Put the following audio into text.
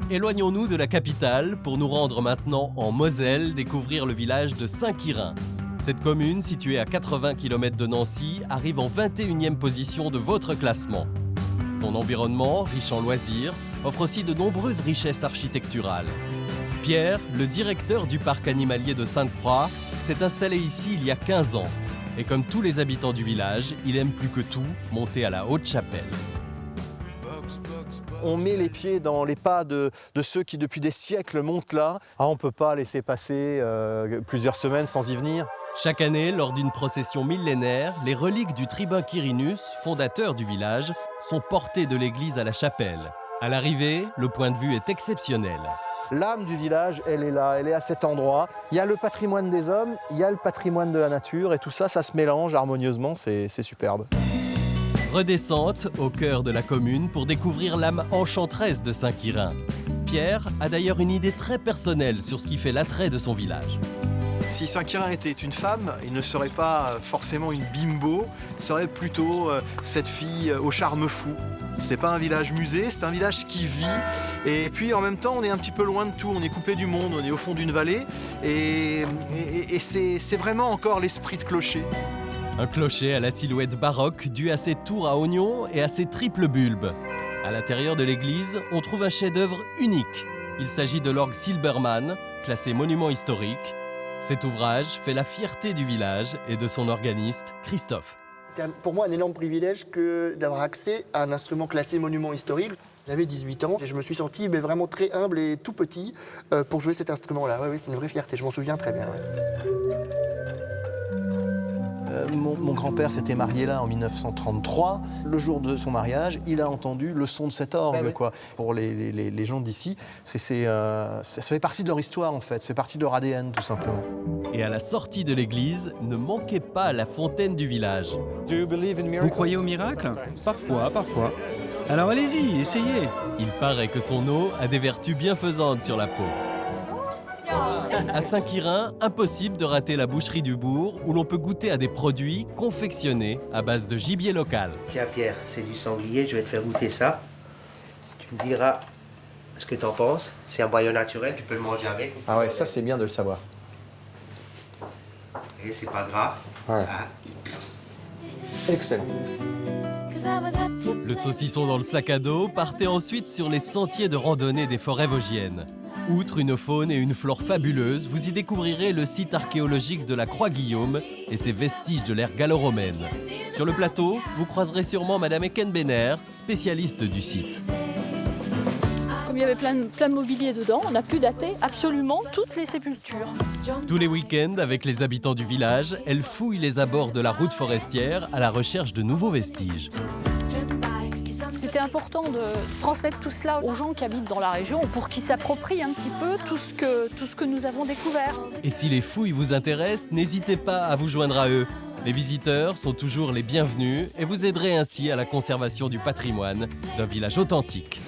Éloignons-nous de la capitale pour nous rendre maintenant en Moselle découvrir le village de Saint-Quirin. Cette commune, située à 80 km de Nancy, arrive en 21e position de votre classement. Son environnement, riche en loisirs, offre aussi de nombreuses richesses architecturales. Pierre, le directeur du parc animalier de Sainte-Croix, s'est installé ici il y a 15 ans. Et comme tous les habitants du village, il aime plus que tout monter à la Haute-Chapelle. On met les pieds dans les pas de ceux qui depuis des siècles montent là. On ne peut pas laisser passer plusieurs semaines sans y venir. Chaque année, lors d'une procession millénaire, les reliques du tribun Quirinus, fondateur du village, sont portées de l'église à la chapelle. À l'arrivée, le point de vue est exceptionnel. L'âme du village, elle est là, elle est à cet endroit. Il y a le patrimoine des hommes, il y a le patrimoine de la nature, et tout ça, ça se mélange harmonieusement, c'est superbe. Redescente au cœur de la commune pour découvrir l'âme enchanteresse de Saint-Quirin. Pierre a d'ailleurs une idée très personnelle sur ce qui fait l'attrait de son village. Si Saint-Quirin était une femme, il ne serait pas forcément une bimbo, il serait plutôt cette fille au charme fou. C'est pas un village musée, c'est un village qui vit. Et puis en même temps, on est un petit peu loin de tout, on est coupé du monde, on est au fond d'une vallée. Et c'est vraiment encore l'esprit de clocher. Un clocher à la silhouette baroque dû à ses tours à oignons et à ses triples bulbes. À l'intérieur de l'église, on trouve un chef-d'œuvre unique. Il s'agit de l'orgue Silbermann, classé monument historique. Cet ouvrage fait la fierté du village et de son organiste, Christophe. C'était pour moi un énorme privilège d'avoir accès à un instrument classé monument historique. J'avais 18 ans et je me suis senti vraiment très humble et tout petit pour jouer cet instrument-là. Oui, c'est une vraie fierté, je m'en souviens très bien. Ouais. Mon grand-père s'était marié là en 1933. Le jour de son mariage, il a entendu le son de cet orgue. Quoi. Pour les gens d'ici, ça fait partie de leur histoire en fait, ça fait partie de leur ADN tout simplement. Et à la sortie de l'église, ne manquez pas la fontaine du village. Vous croyez aux miracles? Parfois, parfois. Alors allez-y, essayez. Il paraît que son eau a des vertus bienfaisantes sur la peau. À Saint-Quirin, impossible de rater la boucherie du bourg où l'on peut goûter à des produits confectionnés à base de gibier local. Tiens Pierre, c'est du sanglier, je vais te faire goûter ça. Tu me diras ce que t'en penses. C'est un boyau naturel, tu peux le manger avec. Ah ouais, ça c'est bien de le savoir. Et c'est pas gras. Ouais. Ah. Excellent. Le saucisson dans le sac à dos partait ensuite sur les sentiers de randonnée des forêts vosgiennes. Outre une faune et une flore fabuleuses, vous y découvrirez le site archéologique de la Croix-Guillaume et ses vestiges de l'ère gallo-romaine. Sur le plateau, vous croiserez sûrement Madame Eckenbenner, spécialiste du site. Comme il y avait plein de mobilier dedans, on a pu dater absolument toutes les sépultures. Tous les week-ends, avec les habitants du village, elle fouille les abords de la route forestière à la recherche de nouveaux vestiges. C'était important de transmettre tout cela aux gens qui habitent dans la région pour qu'ils s'approprient un petit peu tout ce que nous avons découvert. Et si les fouilles vous intéressent, n'hésitez pas à vous joindre à eux. Les visiteurs sont toujours les bienvenus et vous aiderez ainsi à la conservation du patrimoine d'un village authentique.